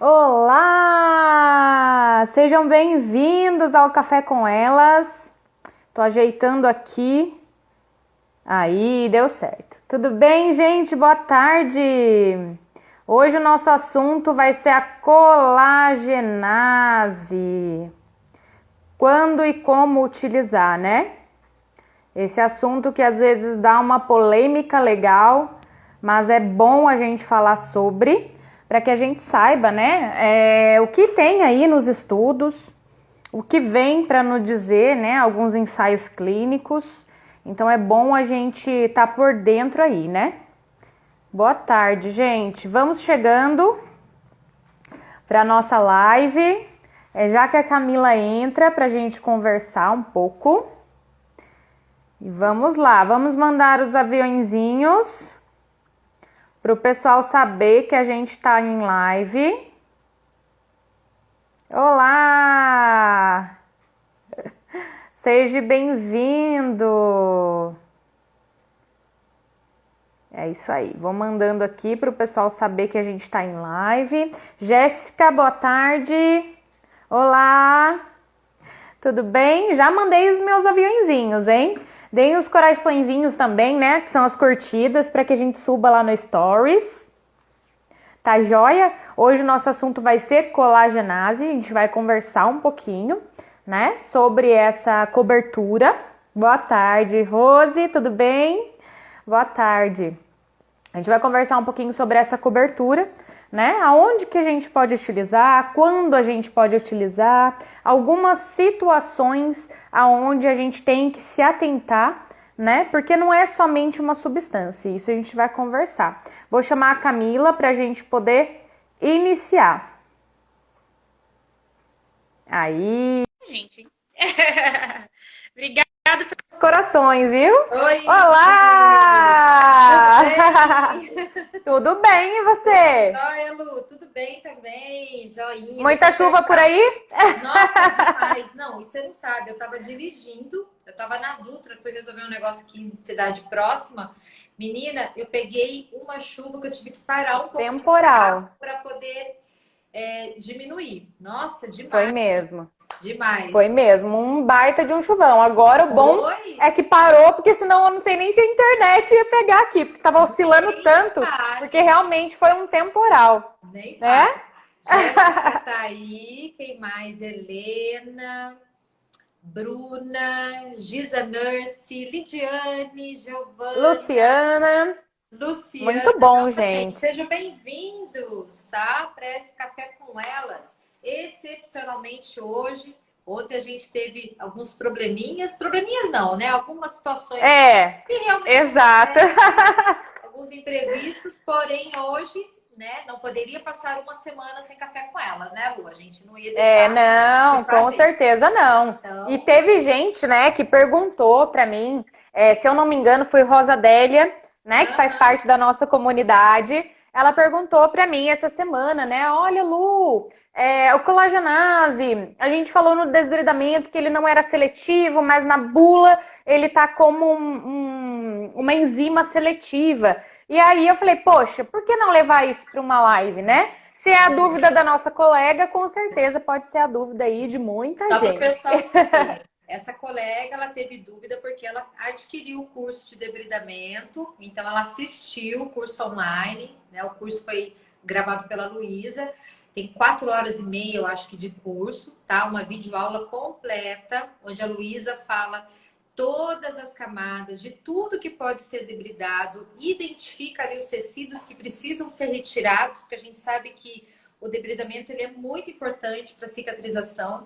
Olá! Sejam bem-vindos ao Café com Elas. Tô ajeitando aqui. Aí, deu certo. Tudo bem, gente? Boa tarde! Hoje o nosso assunto vai ser a colagenase. Quando e como utilizar, né? Esse assunto que às vezes dá uma polêmica legal, mas é bom a gente falar sobre, para que a gente saiba, né, o que tem aí nos estudos, o que vem para nos dizer, né, alguns ensaios clínicos. Então é bom a gente estar por dentro aí, né? Boa tarde, gente. Vamos chegando para nossa live. Já que a Camila entra para a gente conversar um pouco. E vamos lá, vamos mandar os aviãozinhos para o pessoal saber que a gente está em live. Olá! Seja bem-vindo! É isso aí, vou mandando aqui para o pessoal saber que a gente está em live. Jéssica, boa tarde! Olá! Tudo bem? Já mandei os meus aviãozinhos, hein? Deem os coraçõezinhos também, né? Que são as curtidas para que a gente suba lá no Stories. Tá joia? Hoje o nosso assunto vai ser colagenase. A gente vai conversar um pouquinho, né? Sobre essa cobertura. Boa tarde, Rose. Tudo bem? Boa tarde. A gente vai conversar um pouquinho sobre essa cobertura, né? Aonde que a gente pode utilizar, quando a gente pode utilizar, algumas situações aonde a gente tem que se atentar, né? Porque não é somente uma substância, isso a gente vai conversar. Vou chamar a Camila para a gente poder iniciar. Aí, gente. Obrigada pelos corações, viu? Oi! Olá! Tudo bem? Tudo bem, e você? Joia, Lu, tudo bem também? Joinha, deu Muita tudo chuva certo, por tá? aí? Nossa, demais! Não, e você não sabe, eu tava dirigindo, eu tava na Dutra, fui resolver um negócio aqui em cidade próxima. Menina, eu peguei uma chuva que eu tive que parar um pouco de carro Temporal. para poder diminuir. Nossa, Foi demais, mesmo. Foi demais. mesmo. Um baita de um chuvão. Agora o bom Oi? é que parou, porque senão eu não sei nem se a internet ia pegar aqui, porque tava oscilando Nem tanto, porque fale. realmente foi um temporal, Nem né? fale. Jéssica tá aí, quem mais? Helena, Bruna, Giza Nurse, Lidiane, Giovana, Luciana, Luciana muito bom, também. gente. Sejam bem-vindos, tá? Para esse café com elas. Excepcionalmente hoje. Ontem a gente teve alguns probleminhas. Probleminhas não, né? Algumas situações É, que realmente exato. acontecem, alguns imprevistos, porém hoje, né, não poderia passar uma semana sem café com elas, né, Lu? A gente não ia É, deixar de não, com fazer. certeza não. E Então, teve gente, né, que perguntou pra mim, se eu não me engano, foi Rosa Délia, né, que faz aham, parte da nossa comunidade. Ela perguntou pra mim essa semana, né, olha, Lu, o colagenase, a gente falou no desgridamento que ele não era seletivo, mas na bula ele tá como uma enzima seletiva. E aí eu falei, poxa, por que não levar isso para uma live, né? Se é a dúvida da nossa colega, com certeza pode ser a dúvida aí de muita só para o gente. pessoal saber. Essa colega, ela teve dúvida porque ela adquiriu o curso de debridamento, então ela assistiu o curso online, né? O curso foi gravado pela Luísa, tem 4 horas e meia, eu acho que, de curso, tá? Uma videoaula completa, onde a Luísa fala todas as camadas de tudo que pode ser debridado, identifica ali os tecidos que precisam ser retirados, porque a gente sabe que o debridamento ele é muito importante para a cicatrização,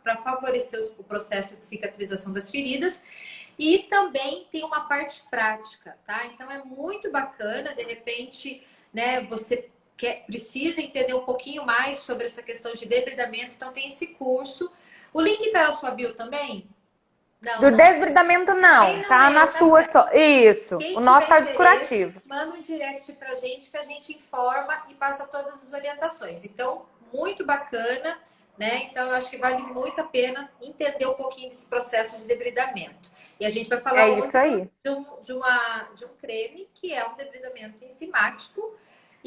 para favorecer o processo de cicatrização das feridas. E também tem uma parte prática, tá? Então é muito bacana, de repente, né, você precisa entender um pouquinho mais sobre essa questão de debridamento, então tem esse curso. O link tá na sua bio também? Não, Do não. desbridamento, Quem não, não tá na leu, tá sua certo. só. Isso, Quem o nosso tiver tá interesse, descurativo. manda um direct pra gente que a gente informa e passa todas as orientações. Então, muito bacana, né? Então, eu acho que vale muito a pena entender um pouquinho desse processo de debridamento. E a gente vai É falar hoje isso aí. de um creme que é um debridamento enzimático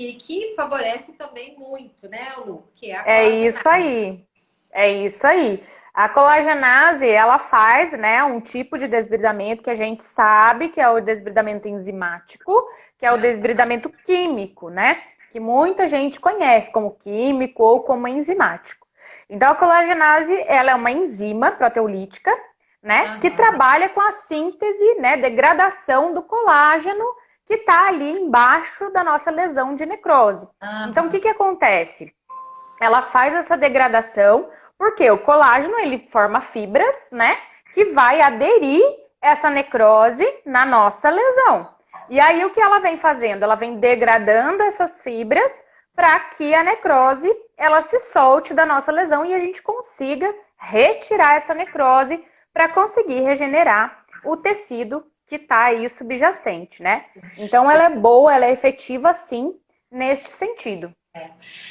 e que favorece também muito, né, Lu? Que é a É isso colagenase. aí. É isso aí. A colagenase, ela faz, né, um tipo de desbridamento que a gente sabe que é o desbridamento enzimático, que é o desbridamento químico, né? Que muita gente conhece como químico ou como enzimático. Então, a colagenase, ela é uma enzima proteolítica, né, que Aham, trabalha com a síntese, né, degradação do colágeno que está ali embaixo da nossa lesão de necrose. Então, o que aham. que acontece? Ela faz essa degradação, porque o colágeno ele forma fibras, né, que vai aderir essa necrose na nossa lesão. E aí o que ela vem fazendo? Ela vem degradando essas fibras para que a necrose ela se solte da nossa lesão e a gente consiga retirar essa necrose para conseguir regenerar o tecido que está aí subjacente, né? Então ela é boa, ela é efetiva sim neste sentido.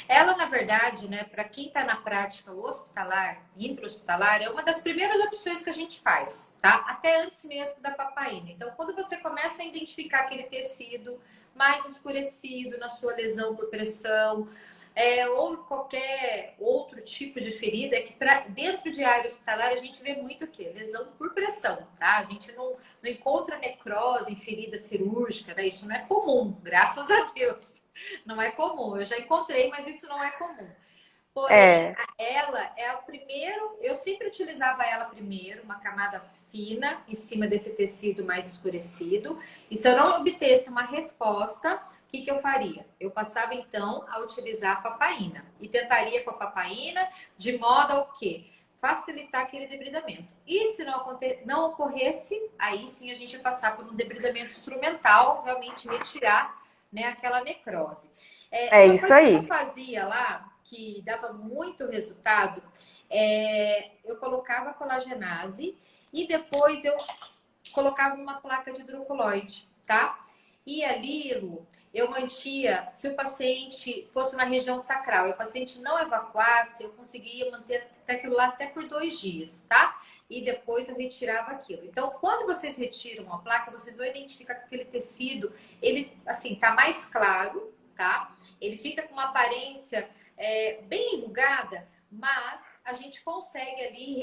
Ela, na verdade, né, para quem está na prática hospitalar, intra-hospitalar, é uma das primeiras opções que a gente faz, tá? Até antes mesmo da papaina. Então, quando você começa a identificar aquele tecido mais escurecido na sua lesão por pressão, ou qualquer outro tipo de ferida, é que dentro de área hospitalar a gente vê muito o quê? Lesão por pressão, tá? A gente não encontra necrose em ferida cirúrgica, né? Isso não é comum, graças a Deus. Não é comum. Eu já encontrei, mas isso não é comum. Porém, É, ela é o primeiro. Eu sempre utilizava ela primeiro, uma camada fina em cima desse tecido mais escurecido. E se eu não obtesse uma resposta, o que eu faria? Eu passava então a utilizar a papaina e tentaria com a papaina de modo ao quê? Facilitar aquele debridamento. E se não ocorresse, aí sim a gente ia passar por um debridamento instrumental, realmente retirar, né, aquela necrose. é Uma isso coisa que eu aí. fazia lá, que dava muito resultado, eu colocava colagenase e depois eu colocava uma placa de hidrocolloide, tá? E ali, Lu, eu mantia, se o paciente fosse na região sacral e o paciente não evacuasse, eu conseguia manter aquilo lá até por 2 dias, tá? E depois eu retirava aquilo. Então, quando vocês retiram a placa, vocês vão identificar que aquele tecido, ele, assim, tá mais claro, tá? Ele fica com uma aparência bem enrugada, mas a gente consegue ali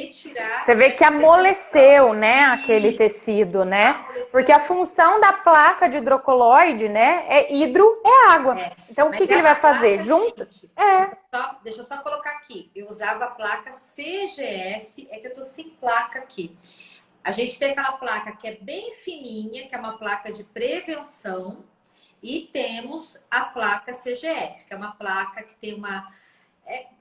Você retirar vê que essa necrose. amoleceu, né, aquele E tecido, né? Porque amoleceu. a função da placa de hidrocoloide, né, é hidro, é água. Então, o que Mas que é ele vai uma fazer? placa, Junto? gente. É, Deixa eu só colocar aqui. Eu usava a placa CGF, é que eu tô sem placa aqui. A gente tem aquela placa que é bem fininha, que é uma placa de prevenção, e temos a placa CGF, que é uma placa que tem uma.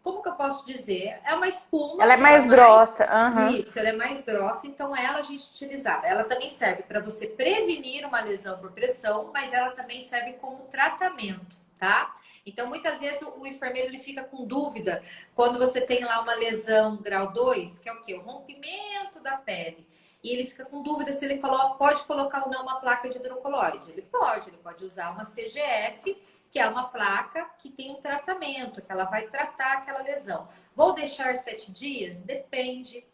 Como que eu posso dizer? É uma espuma, ela é ela é mais mais. grossa. Aham. Isso, ela é mais grossa, então ela a gente utilizava. Ela também serve para você prevenir uma lesão por pressão, mas ela também serve como tratamento, tá? Então, muitas vezes o enfermeiro ele fica com dúvida quando você tem lá uma lesão grau 2, que é o quê? O rompimento da pele. E ele fica com dúvida se ele pode colocar ou não uma placa de hidrocolóide. Ele pode usar uma CGF, que é uma placa que tem um tratamento, que ela vai tratar aquela lesão. Vou deixar 7 dias? Depende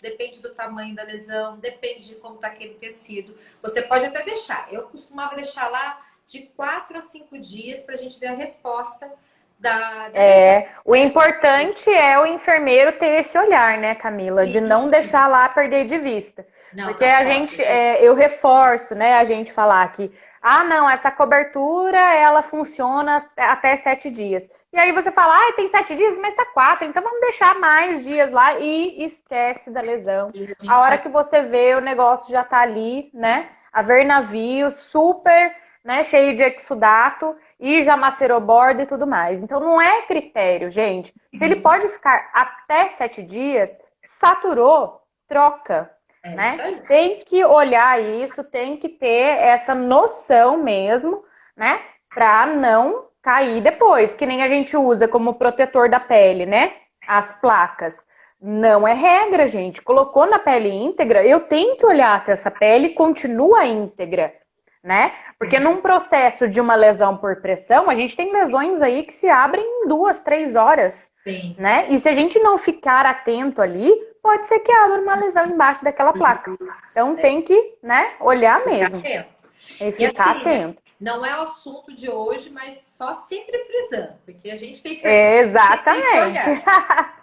do tamanho da lesão, depende de como está aquele tecido. Você pode até deixar. Eu costumava deixar lá de 4 a 5 dias para a gente ver a resposta da lesão. O importante é o enfermeiro ter esse olhar, né, Camila, de não Sim. deixar lá perder de vista. Não, Porque não a pode. gente, eu reforço, né, a gente falar que, ah, não, essa cobertura, ela funciona até 7 dias. E aí você fala, ah, tem 7 dias, mas tá 4, então vamos deixar mais dias lá e esquece da lesão. E a A gente hora sabe. que você vê, o negócio já tá ali, né, a ver navio, super, né, cheio de exudato, e já macerou borda e tudo mais. Então não é critério, gente. Se ele pode ficar até 7 dias, saturou, troca, É isso né? aí. Tem que olhar isso, tem que ter essa noção mesmo, né? Pra não cair depois, que nem a gente usa como protetor da pele, né? As placas. Não é regra, gente. Colocou na pele íntegra, eu tenho que olhar se essa pele continua íntegra, né? Porque num processo de uma lesão por pressão, a gente tem lesões aí que se abrem em 2, 3 horas, Sim. né? E se a gente não ficar atento ali, pode ser que abra uma lesão embaixo daquela placa. Então tem que, né, olhar Ficar mesmo atento. e E ficar assim, né? atento. Não é o assunto de hoje, mas só sempre frisando, porque a gente tem que Exatamente.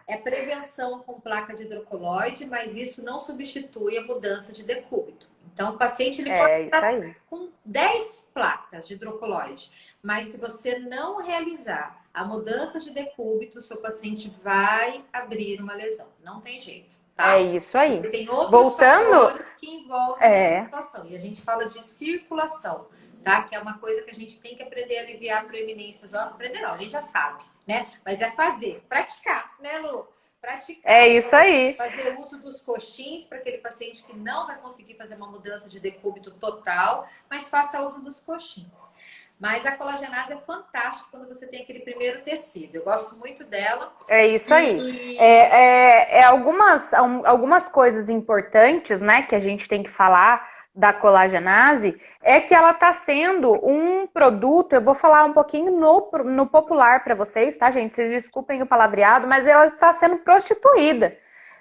é prevenção com placa de hidrocoloide, mas isso não substitui a mudança de decúbito. Então, o paciente ele pode É isso estar aí. com 10 placas de hidrocoloide, mas se você não realizar a mudança de decúbito, o seu paciente vai abrir uma lesão. Não tem jeito, É tá? isso aí. Porque tem outros Voltando, fatores que envolvem essa é, situação. E a gente fala de circulação, tá? Que é uma coisa que a gente tem que aprender a aliviar proeminências. Ó, aprender não, a gente já sabe, né? Mas é fazer, praticar, né, Lu? Praticar, é isso aí. fazer uso dos coxins para aquele paciente que não vai conseguir fazer uma mudança de decúbito total, mas faça uso dos coxins. Mas a colagenase é fantástica quando você tem aquele primeiro tecido. Eu gosto muito dela. É isso aí. E Algumas coisas importantes, né, que a gente tem que falar da colagenase é que ela está sendo um produto, eu vou falar um pouquinho no popular para vocês, tá, gente? Vocês desculpem o palavreado, mas ela está sendo prostituída,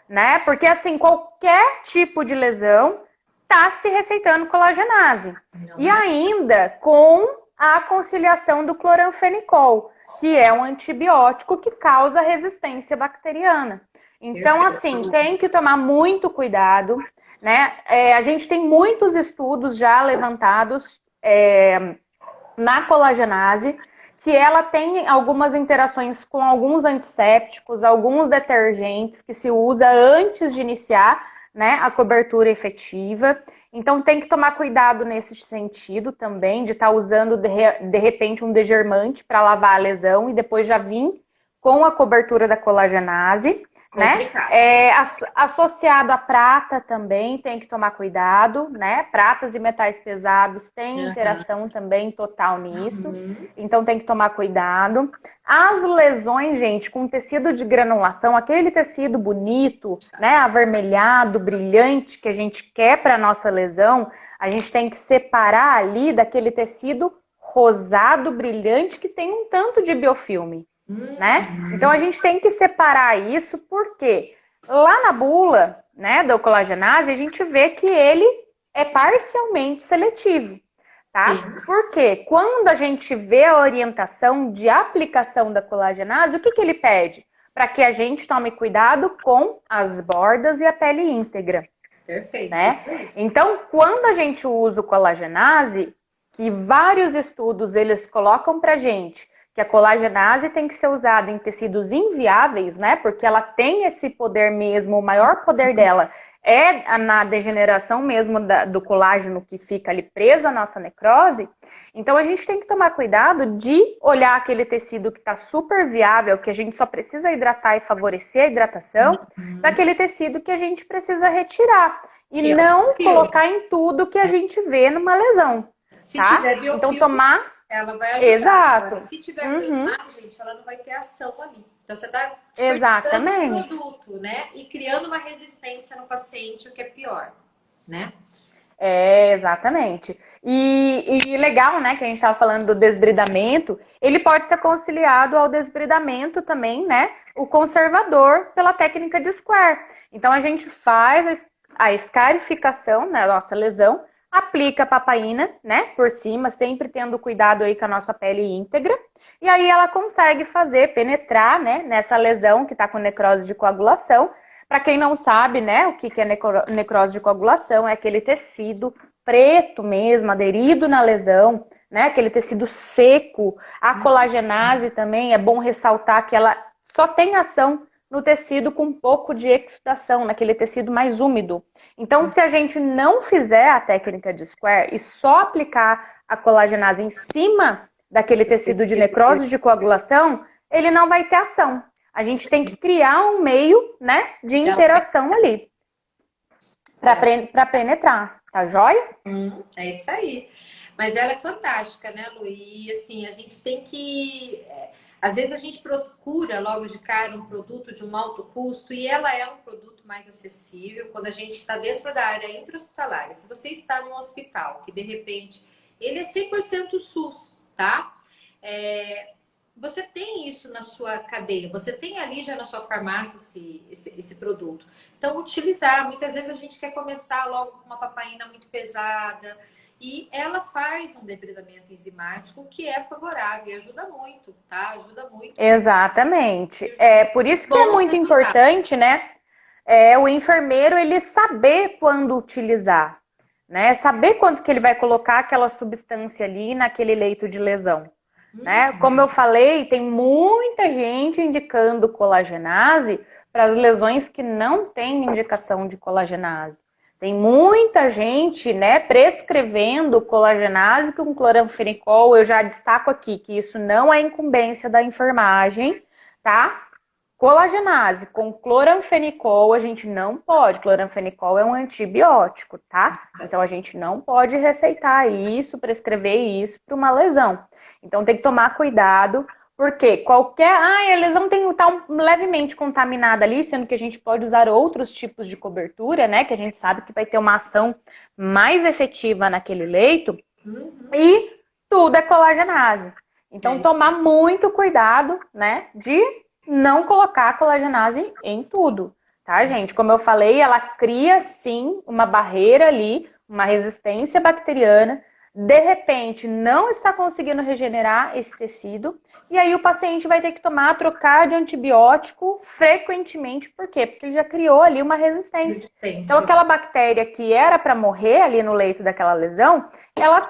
né? Porque, assim, qualquer tipo de lesão está se receitando colagenase. E ainda com a conciliação do cloranfenicol, que é um antibiótico que causa resistência bacteriana. Então, assim, tem que tomar muito cuidado, né? A gente tem muitos estudos já levantados na colagenase, que ela tem algumas interações com alguns antissépticos, alguns detergentes que se usa antes de iniciar, né, a cobertura efetiva. Então tem que tomar cuidado nesse sentido também, de estar usando de repente um degermante para lavar a lesão e depois já vir com a cobertura da colagenase. Né? Associado à prata também tem que tomar cuidado, né? Pratas e metais pesados têm interação também total nisso, então tem que tomar cuidado. As lesões, gente, com tecido de granulação, aquele tecido bonito, né? Avermelhado, brilhante que a gente quer para nossa lesão, a gente tem que separar ali daquele tecido rosado, brilhante que tem um tanto de biofilme. Né? Então a gente tem que separar isso porque lá na bula, né, da colagenase, a gente vê que ele é parcialmente seletivo, tá? Porque quando a gente vê a orientação de aplicação da colagenase, o que ele pede? Para que a gente tome cuidado com as bordas e a pele íntegra. Perfeito. Né? Então, quando a gente usa o colagenase, que vários estudos eles colocam pra gente que a colagenase tem que ser usada em tecidos inviáveis, né? Porque ela tem esse poder mesmo, o maior poder dela é na degeneração mesmo do colágeno que fica ali preso à nossa necrose. Então a gente tem que tomar cuidado de olhar aquele tecido que está super viável, que a gente só precisa hidratar e favorecer a hidratação, daquele tecido que a gente precisa retirar. E não colocar em tudo que a gente vê numa lesão. Se tá? tiver biofilme, então tomar. ela vai ajudar. Exato. Agora, se tiver queimado, gente, ela não vai ter ação ali. Então você está exatamente o produto, né? E criando uma resistência no paciente, o que é pior, né? Exatamente. E legal, né, que a gente estava falando do desbridamento, ele pode ser conciliado ao desbridamento também, né, o conservador pela técnica de Square. Então a gente faz a escarificação na nossa lesão, aplica a papaina, né, por cima, sempre tendo cuidado aí com a nossa pele íntegra, e aí ela consegue penetrar, né, nessa lesão que está com necrose de coagulação. Para quem não sabe, né, o que é necrose de coagulação, é aquele tecido preto mesmo, aderido na lesão, né, aquele tecido seco. A colagenase também, é bom ressaltar que ela só tem ação no tecido com um pouco de exudação, naquele tecido mais úmido. Então, se a gente não fizer a técnica de Square e só aplicar a colagenase em cima daquele tecido de necrose de coagulação, ele não vai ter ação. A gente tem que criar um meio, né, de interação ali para penetrar, tá joia? É isso aí. Mas ela é fantástica, né, Lu? E assim, a gente tem que... Às vezes a gente procura logo de cara um produto de um alto custo e ela é um produto mais acessível quando a gente está dentro da área intra-hospitalar. Se você está num hospital que de repente ele é 100% SUS, tá? você tem isso na sua cadeia, você tem ali já na sua farmácia esse produto. Então, utilizar. Muitas vezes a gente quer começar logo com uma papaina muito pesada e ela faz um debridamento enzimático que é favorável e ajuda muito, tá? Ajuda muito mesmo. Exatamente. É por isso que é Bons muito resultados. importante, né? O enfermeiro ele saber quando utilizar, né? Saber quando que ele vai colocar aquela substância ali naquele leito de lesão, né? Como eu falei, tem muita gente indicando colagenase para as lesões que não têm indicação de colagenase. Tem muita gente, né, prescrevendo colagenase com cloranfenicol. Eu já destaco aqui que isso não é incumbência da enfermagem, tá? Colagenase com cloranfenicol a gente não pode. Cloranfenicol é um antibiótico, tá? Então a gente não pode receitar isso, prescrever isso para uma lesão. Então tem que tomar cuidado, porque qualquer. Ah, a lesão tem tá levemente contaminada ali, sendo que a gente pode usar outros tipos de cobertura, né? Que a gente sabe que vai ter uma ação mais efetiva naquele leito. E tudo é colagenase. Então tomar muito cuidado, né? De não colocar colagenase em tudo, tá, gente? Como eu falei, ela cria sim uma barreira ali, uma resistência bacteriana. De repente, não está conseguindo regenerar esse tecido. E aí o paciente vai ter que trocar de antibiótico frequentemente. Por quê? Porque ele já criou ali uma resistência. Então, aquela bactéria que era para morrer ali no leito daquela lesão, ela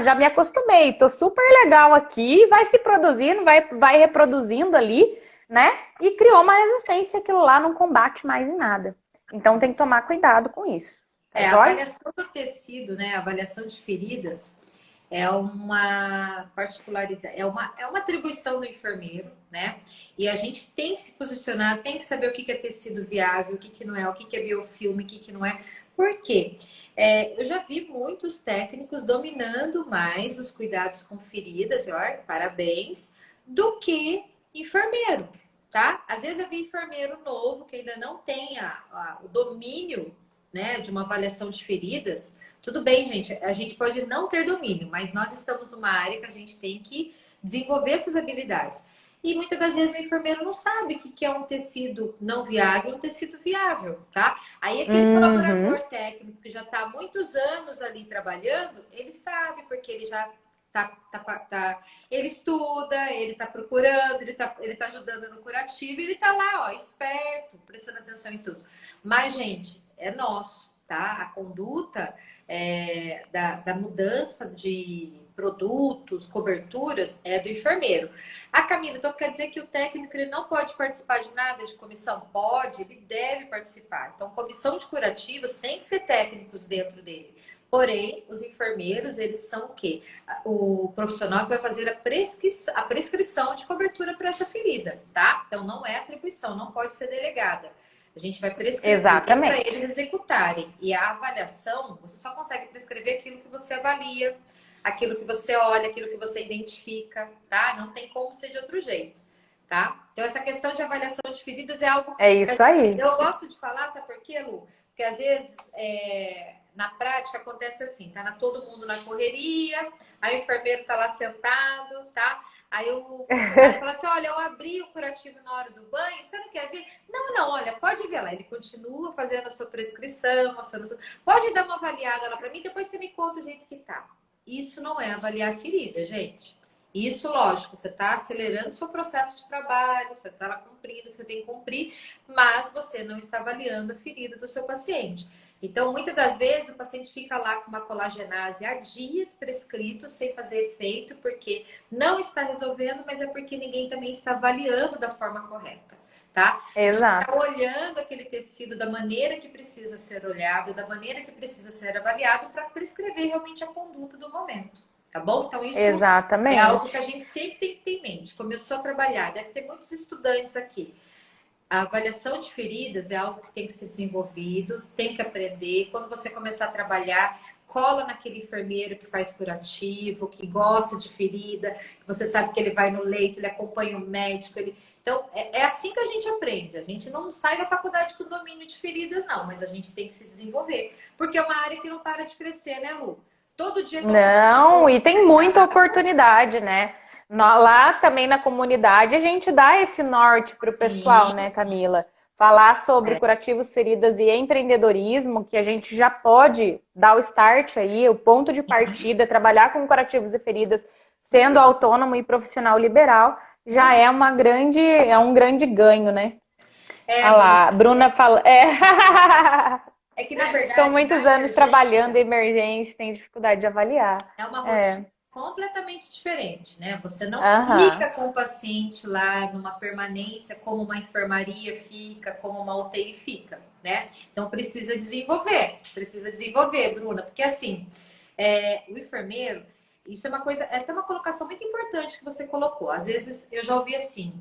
já me acostumei, tô super legal aqui, vai se produzindo, vai reproduzindo ali, né? E criou uma resistência, aquilo lá não combate mais em nada. Então tem que tomar cuidado com isso. Tá A jóia? avaliação do tecido, né? A avaliação de feridas é uma particularidade, é uma atribuição do enfermeiro, né? E a gente tem que se posicionar, tem que saber o que é tecido viável, o que não é, o que é biofilme, o que não é. Por quê? Eu já vi muitos técnicos dominando mais os cuidados com feridas, ó, parabéns, do que enfermeiro, tá? Às vezes eu vi enfermeiro novo que ainda não tem o domínio, né, de uma avaliação de feridas. Tudo bem, gente, a gente pode não ter domínio, mas nós estamos numa área que a gente tem que desenvolver essas habilidades. E muitas das vezes o enfermeiro não sabe o que é um tecido não viável e um tecido viável, tá? Aí aquele colaborador técnico que já está há muitos anos ali trabalhando, ele sabe, porque ele já ele estuda, ele está procurando, ele tá ajudando no curativo, e ele está lá, ó, esperto, prestando atenção em tudo. Mas, gente, é nosso, tá? A conduta da mudança de produtos, coberturas, é do enfermeiro. Camila, então quer dizer que o técnico ele não pode participar de nada de comissão? Pode, ele deve participar. Então, comissão de curativos tem que ter técnicos dentro dele. Porém, os enfermeiros, eles são o quê? O profissional que vai fazer a prescrição de cobertura para essa ferida, tá? Então, não é atribuição, não pode ser delegada. A gente vai prescrever para eles executarem. E a avaliação, você só consegue prescrever aquilo que você avalia, aquilo que você olha, aquilo que você identifica, tá? Não tem como ser de outro jeito, tá? Então, essa questão de avaliação de feridas é algo... É isso aí. Eu gosto de falar, sabe por quê, Lu? Porque às vezes... Na prática acontece assim, tá todo mundo na correria, aí o enfermeiro tá lá sentado, tá? Aí o funcionário fala assim, olha, eu abri o curativo na hora do banho, você não quer ver? Não, olha, pode ver lá. Ele continua fazendo a sua prescrição, pode dar uma avaliada lá para mim, depois você me conta o jeito que tá. Isso não é avaliar ferida, gente. Isso, lógico, você está acelerando o seu processo de trabalho, você está lá cumprindo o que você tem que cumprir, mas você não está avaliando a ferida do seu paciente. Então, muitas das vezes, o paciente fica lá com uma colagenase há dias prescrito, sem fazer efeito, porque não está resolvendo, mas é porque ninguém também está avaliando da forma correta, tá? Exato. Está olhando aquele tecido da maneira que precisa ser olhado, da maneira que precisa ser avaliado, para prescrever realmente a conduta do momento. Tá bom? Então, isso Exatamente. é algo que a gente sempre tem que ter em mente. Começou a trabalhar, deve ter muitos estudantes aqui. A avaliação de feridas é algo que tem que ser desenvolvido, tem que aprender. Quando você começar a trabalhar, cola naquele enfermeiro que faz curativo, que gosta de ferida, que você sabe que ele vai no leito, ele acompanha o médico. Então, é assim que a gente aprende. A gente não sai da faculdade com domínio de feridas, não, mas a gente tem que se desenvolver. Porque é uma área que não para de crescer, né, Lu? Todo dia... Não, e tem muita oportunidade, né? Lá também na comunidade a gente dá esse norte para o pessoal, Sim, né, Camila? Falar sobre é, curativos, feridas e empreendedorismo, que a gente já pode dar o start aí, o ponto de partida, trabalhar com curativos e feridas, sendo autônomo e profissional liberal, já é um grande ganho, né? é, Ah lá, a Bruna fala. É. é que na Estou verdade na muitos anos trabalhando emergência em emergência, tem dificuldade de avaliar. é uma É. rotina completamente diferente, né? Você não Aham. fica com o paciente lá numa permanência como uma enfermaria fica, como uma UTI fica, né? Então precisa desenvolver, Bruna, porque assim, o enfermeiro, isso é uma coisa, é até uma colocação muito importante que você colocou. Às vezes eu já ouvi assim,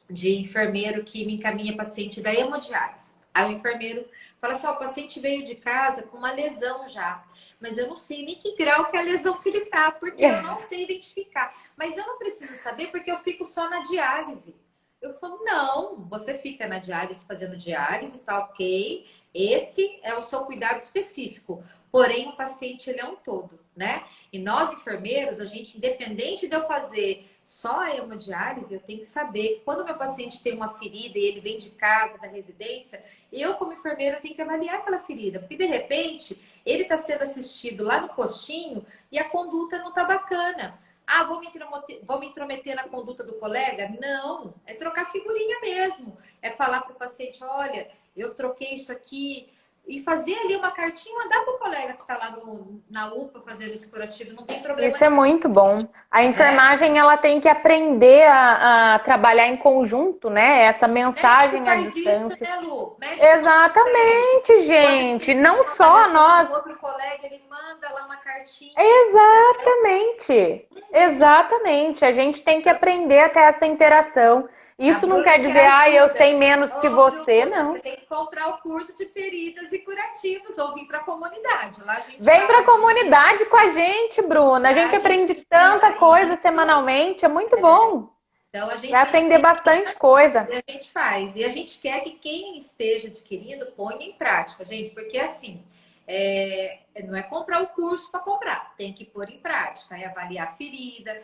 de enfermeiro que me encaminha paciente da hemodiálise. Aí o enfermeiro fala assim: ó, o paciente veio de casa com uma lesão já, mas eu não sei nem que grau que é a lesão que ele tá, porque eu não sei identificar. Mas eu não preciso saber porque eu fico só na diálise. Eu falo: não, você fica na diálise fazendo diálise, tá ok. Esse é o seu cuidado específico. Porém, o paciente ele é um todo, né? E nós enfermeiros, a gente, independente de eu fazer só a hemodiálise, eu tenho que saber que quando o meu paciente tem uma ferida e ele vem de casa, da residência, eu, como enfermeira, tenho que avaliar aquela ferida. Porque, de repente, ele está sendo assistido lá no postinho e a conduta não está bacana. Ah, vou me intrometer na conduta do colega? Não, é trocar figurinha mesmo. É falar para o paciente: olha, eu troquei isso aqui. E fazer ali uma cartinha e mandar para o colega que está lá na UPA fazendo esse curativo. Não tem problema Isso é nenhum, muito bom. A né? enfermagem ela tem que aprender a trabalhar em conjunto, né? Essa Médico mensagem à faz isso, distância. né, Lu? Médico não pede. Exatamente, Quando ele gente. tem Não uma só lesão no nós. outro colega, ele manda lá uma cartinha. Exatamente. Exatamente. A gente tem que aprender a ter essa interação. A Isso não Bruna quer quer dizer, ah, eu ajuda. sei menos que Ô, você, Bruna, não. você tem que comprar o curso de feridas e curativos ou vir para a comunidade. Lá a gente Vem para fala a disso. comunidade com a gente, Bruna. A Lá gente a gente aprende ensina tanta coisa isso. semanalmente, é muito bom. Então a Vai gente aprender ensina bastante coisa. e a gente faz. E a gente quer que quem esteja adquirindo ponha em prática, gente, porque assim, não é comprar o curso para comprar, tem que pôr em prática, é avaliar a ferida,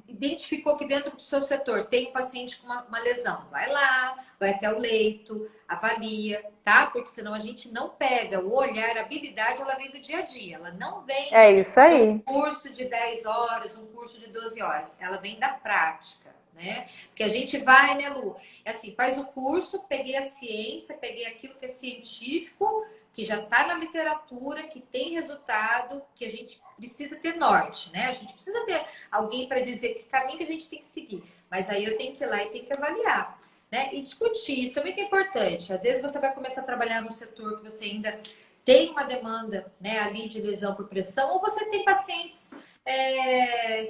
identificou que dentro do seu setor tem um paciente com uma lesão, vai lá, vai até o leito, avalia, tá? Porque senão a gente não pega o olhar, a habilidade, ela vem do dia a dia, ela não vem É isso de um aí. curso de 10 horas, um curso de 12 horas, ela vem da prática. Né? Porque a gente vai, né, Lu? É assim, faz o curso, peguei a ciência, peguei aquilo que é científico, que já está na literatura, que tem resultado, que a gente precisa ter norte, né? A gente precisa ter alguém para dizer que caminho que a gente tem que seguir. Mas aí eu tenho que ir lá e tenho que avaliar, né? E discutir, isso é muito importante. Às vezes você vai começar a trabalhar num setor que você ainda tem uma demanda, né, ali de lesão por pressão, ou você tem pacientes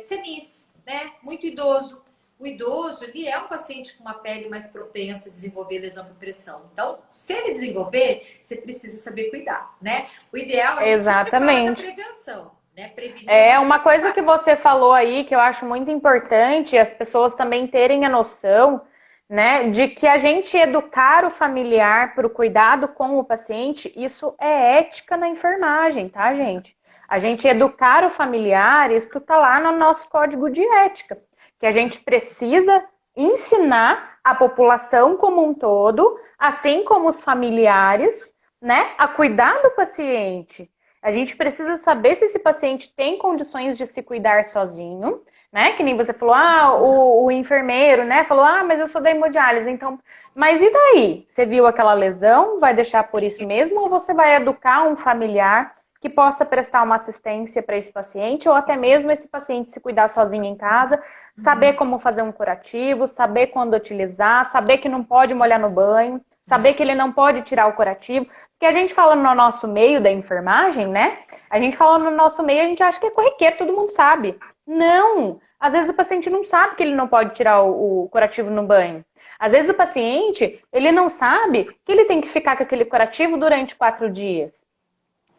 senis, né? Muito idoso. O idoso, ele é um paciente com uma pele mais propensa a desenvolver lesão por pressão. Então, se ele desenvolver, você precisa saber cuidar, né? O ideal, a gente sempre fala da Exatamente. prevenção, né? Prevenir é É melhor uma que coisa que vários. você falou aí que eu acho muito importante as pessoas também terem a noção, né, de que a gente educar o familiar para o cuidado com o paciente, isso é ética na enfermagem, tá, gente? A gente educar o familiar, isso está lá no nosso código de ética, que a gente precisa ensinar a população como um todo, assim como os familiares, né, a cuidar do paciente. A gente precisa saber se esse paciente tem condições de se cuidar sozinho, né? Que nem você falou, o enfermeiro, né? Falou, mas eu sou da hemodiálise, então. Mas e daí? Você viu aquela lesão? Vai deixar por isso mesmo? Ou você vai educar um familiar que possa prestar uma assistência para esse paciente, ou até mesmo esse paciente se cuidar sozinho em casa, saber como fazer um curativo, saber quando utilizar, saber que não pode molhar no banho, saber que ele não pode tirar o curativo. Porque a gente fala no nosso meio da enfermagem, né? A gente fala no nosso meio, a gente acha que é corriqueiro, todo mundo sabe. Não! Às vezes o paciente não sabe que ele não pode tirar o curativo no banho. Às vezes o paciente, ele não sabe que ele tem que ficar com aquele curativo durante 4 dias,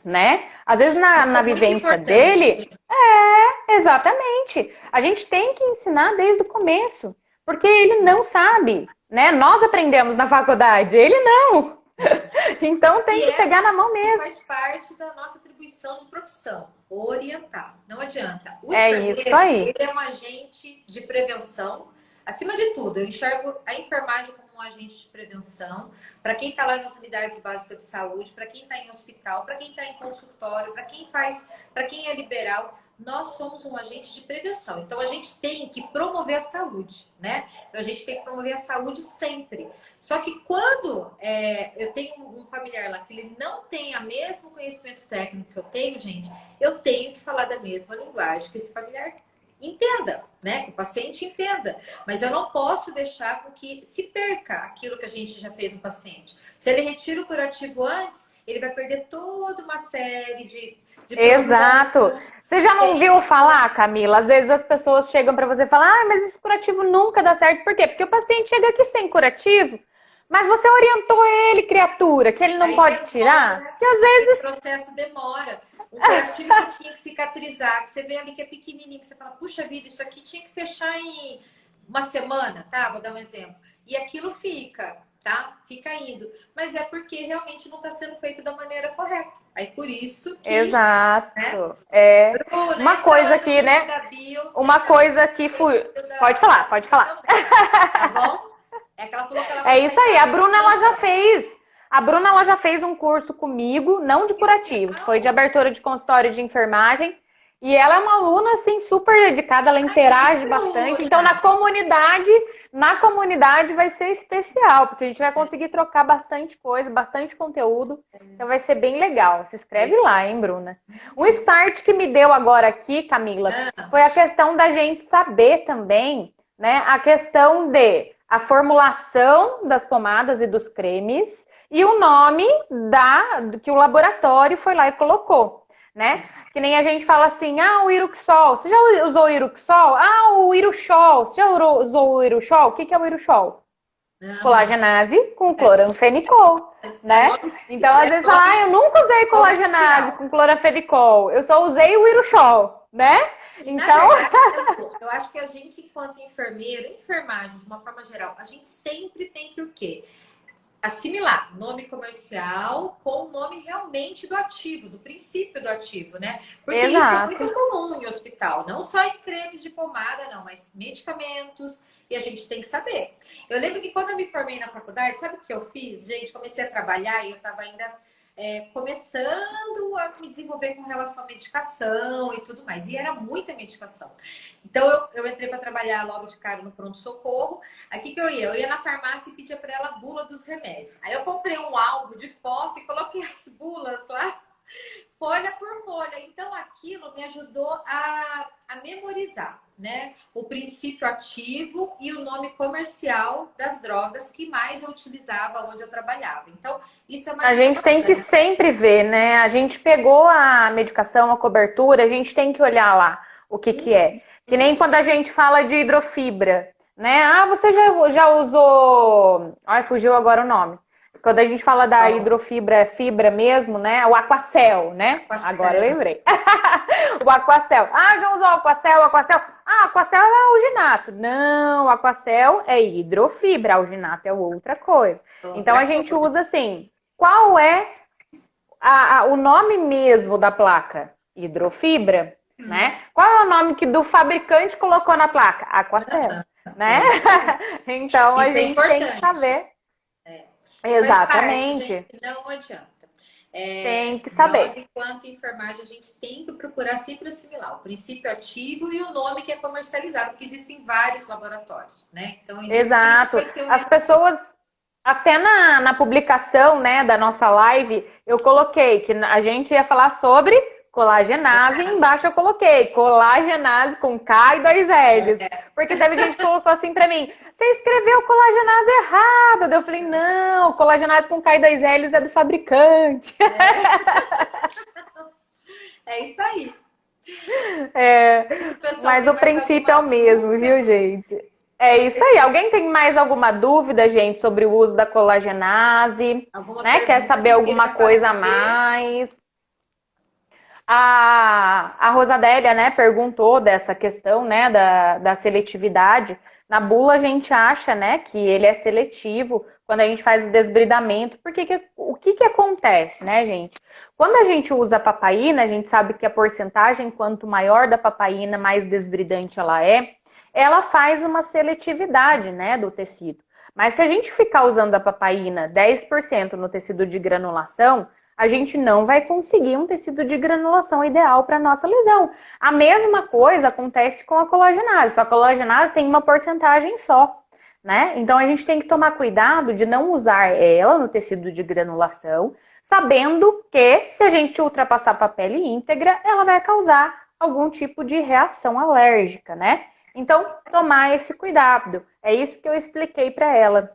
né? Às vezes Isso na é muito vivência importante. dele, exatamente. A gente tem que ensinar desde o começo, porque ele não sabe, né? Nós aprendemos na faculdade, ele não. Então tem que pegar na mão E mesmo. faz parte da nossa atribuição de profissão, orientar. Não adianta. O É enfermeiro, isso aí. ele é um agente de prevenção. Acima de tudo, eu enxergo a enfermagem como um agente de prevenção para quem está lá nas unidades básicas de saúde, para quem está em hospital, para quem está em consultório, para quem é liberal. Nós somos um agente de prevenção. Então, a gente tem que promover a saúde, né? Então, a gente tem que promover a saúde sempre. Só que quando eu tenho um familiar lá que ele não tem o mesmo conhecimento técnico que eu tenho, gente, eu tenho que falar da mesma linguagem que esse familiar entenda, né? Que o paciente entenda. Mas eu não posso deixar com que se perca aquilo que a gente já fez no paciente. Se ele retira o curativo antes, ele vai perder toda uma série de Exato. produtos. Você já não viu falar, Camila? Às vezes as pessoas chegam para você e falam, ah, mas esse curativo nunca dá certo. Por quê? Porque o paciente chega aqui sem curativo, mas você orientou ele, criatura, que ele não Aí pode demora, tirar. né? Que às Aquele vezes processo demora. Um curativo que tinha que cicatrizar, que você vê ali que é pequenininho, que você fala, puxa vida, isso aqui tinha que fechar em uma semana, tá? Vou dar um exemplo. E aquilo fica, tá? Fica indo. Mas é porque realmente não está sendo feito da maneira correta. Aí por isso que, exato. né? É Bruna, uma entra coisa lá no aqui, perfil né? da Bio. Uma coisa que fui. Pode falar, pode falar. Tá bom? É que ela falou que ela É vai isso sair aí. da A parte Bruna ela das já horas. fez. A Bruna ela já fez um curso comigo, não de curativos, foi de Legal. abertura de consultório de enfermagem. E ela é uma aluna assim super dedicada, ela Aí, interage bastante. Então Bruna. na comunidade vai ser especial, porque a gente vai conseguir trocar bastante coisa, bastante conteúdo. Então vai ser bem legal. Se Vai inscreve ser. lá, hein, Bruna? Um start que me deu agora aqui, Camila, Ah, foi a questão da gente saber também, né, a questão de a formulação das pomadas e dos cremes e o nome que o laboratório foi lá e colocou, né? Que nem a gente fala assim, ah, o Iruxol. Você já usou o Iruxol? Ah, o Iruxol. Você já usou o Iruxol? O que é o Iruxol? aham. Colagenase com cloranfenicol, É né? nome, Então, isso às é vezes fala, ah, eu nome nunca usei colagenase comercial. com cloranfenicol. Eu só usei o Iruxol, né? E, na Então, verdade, eu acho que a gente, enquanto enfermeiro, enfermagem, de uma forma geral, a gente sempre tem que o quê? Assimilar nome comercial com o nome realmente do ativo, do princípio do ativo, né? Porque isso é exato. muito comum em hospital, não só em cremes de pomada, não, mas medicamentos, e a gente tem que saber. Eu lembro que quando eu me formei na faculdade, sabe o que eu fiz? Gente, comecei a trabalhar e eu estava ainda começando a me desenvolver com relação à medicação e tudo mais, e era muita medicação. Então eu entrei para trabalhar logo de cara no pronto-socorro. Aqui que eu ia? Eu ia na farmácia e pedia para ela a bula dos remédios. Aí eu comprei um álbum de foto e coloquei as bulas lá, folha por folha. Então aquilo me ajudou a memorizar, né? O princípio ativo e o nome comercial das drogas que mais eu utilizava onde eu trabalhava. Então, isso é uma A dica gente tem que bacana. sempre ver, né? A gente pegou a medicação, a cobertura, a gente tem que olhar lá o que que é. Que nem quando a gente fala de hidrofibra, né? Ah, você já usou... Ai, fugiu agora o nome. Quando a gente fala da hidrofibra, é fibra mesmo, né? O Aquacel, né? Agora eu Aquacel. lembrei. O Aquacel. Ah, já usou o Aquacel, Aquacel. Ah, Aquacel é alginato. Não, o Aquacel é hidrofibra, alginato é outra coisa. Então a Outra gente coisa. usa assim, qual é o nome mesmo da placa? Hidrofibra, né? Qual é o nome que do fabricante colocou na placa? Aquacel, né? É isso aí. Então a Isso é gente tem que importante. saber. E faz parte, Exatamente. gente, não adianta. Tem que Nós, saber. enquanto enfermagem, a gente tem que procurar sempre assimilar o princípio ativo e o nome que é comercializado, porque existem vários laboratórios, né? Então, independente Exato. vai ser o As mesmo. pessoas, até na publicação, né, da nossa live, eu coloquei que a gente ia falar sobre colagenase, e embaixo eu coloquei colagenase com K e dois L's. Porque teve gente que colocou assim pra mim, você escreveu colagenase errado. Eu falei, não, colagenase com K e dois L's é do fabricante. É isso aí. É, Se o pessoal mas tem o mais princípio é alguma o mesmo, dúvida, viu, gente? É isso aí. Alguém tem mais alguma dúvida, gente, sobre o uso da colagenase? alguma Né? Quer pergunta saber que alguma queira coisa a fazer, mais? A Rosadélia, né, perguntou dessa questão, né, da seletividade. Na bula a gente acha, né, que ele é seletivo quando a gente faz o desbridamento. O que acontece, né, gente? Quando a gente usa a papaína, a gente sabe que a porcentagem, quanto maior da papaína, mais desbridante ela faz uma seletividade, né, do tecido. Mas se a gente ficar usando a papaína 10% no tecido de granulação, a gente não vai conseguir um tecido de granulação ideal para nossa lesão. A mesma coisa acontece com a colagenase, só que a colagenase tem uma porcentagem só, né? Então a gente tem que tomar cuidado de não usar ela no tecido de granulação, sabendo que se a gente ultrapassar para a pele íntegra, ela vai causar algum tipo de reação alérgica, né? Então, tomar esse cuidado. É isso que eu expliquei para ela,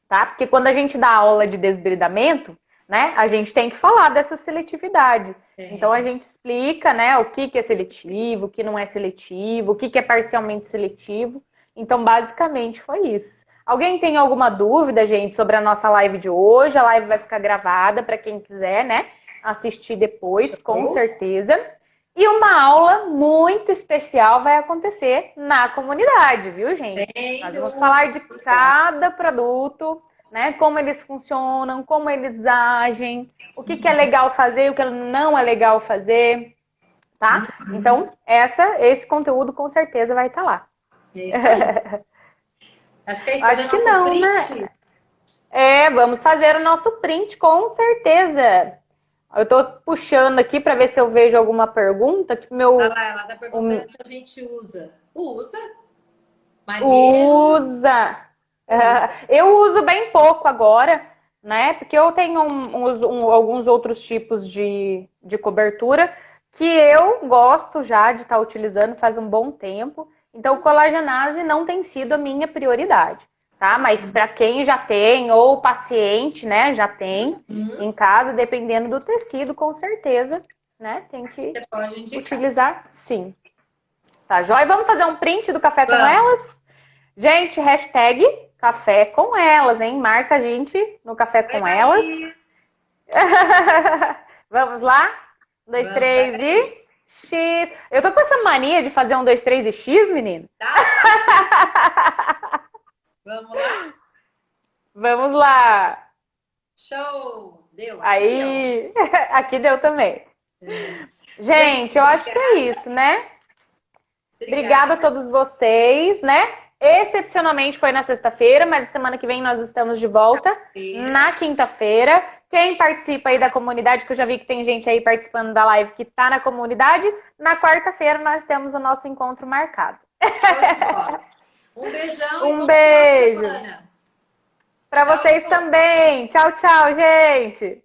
tá? Porque quando a gente dá aula de desbridamento, né, a gente tem que falar dessa seletividade. Então, a gente explica, né, o que é seletivo, o que não é seletivo, o que é parcialmente seletivo. Então, basicamente, foi isso. Alguém tem alguma dúvida, gente, sobre a nossa live de hoje? A live vai ficar gravada para quem quiser, né, assistir depois, com certeza. E uma aula muito especial vai acontecer na comunidade, viu, gente? Nós vamos falar de cada produto, né? Como eles funcionam, como eles agem, o que é legal fazer, o que não é legal fazer, tá? Então, esse conteúdo com certeza vai estar lá. É isso aí. Acho que é isso. Acho que não, print. Né? Vamos fazer o nosso print, com certeza. Eu tô puxando aqui para ver se eu vejo alguma pergunta. Que meu... Olha lá, ela tá perguntando se a gente usa. Usa. Maneiro. Usa. Eu uso bem pouco agora, né? Porque eu tenho alguns outros tipos de cobertura que eu gosto já de estar utilizando faz um bom tempo. Então, colagenase não tem sido a minha prioridade. Tá? Mas para quem já tem, ou paciente, né, já tem em casa, dependendo do tecido, com certeza, né, tem que utilizar, sim. Tá, joia? Vamos fazer um print do café com elas? Gente, hashtag café com elas, hein? Marca a gente no café com elas. Vamos lá? 1, 2, 3 e... X. Eu tô com essa mania de fazer 1, 2, 3 e X, menino. Tá. Vamos lá? Vamos lá. Show! Deu. Aí, aqui deu também. Gente, eu acho que é isso, né? Obrigada a todos vocês, né? Excepcionalmente foi na sexta-feira, mas semana que vem nós estamos de volta na quinta-feira. Quem participa aí da comunidade, que eu já vi que tem gente aí participando da live que tá na comunidade, na quarta-feira nós temos o nosso encontro marcado. Um beijão. Um beijo. Para vocês também. Tchau, tchau, gente.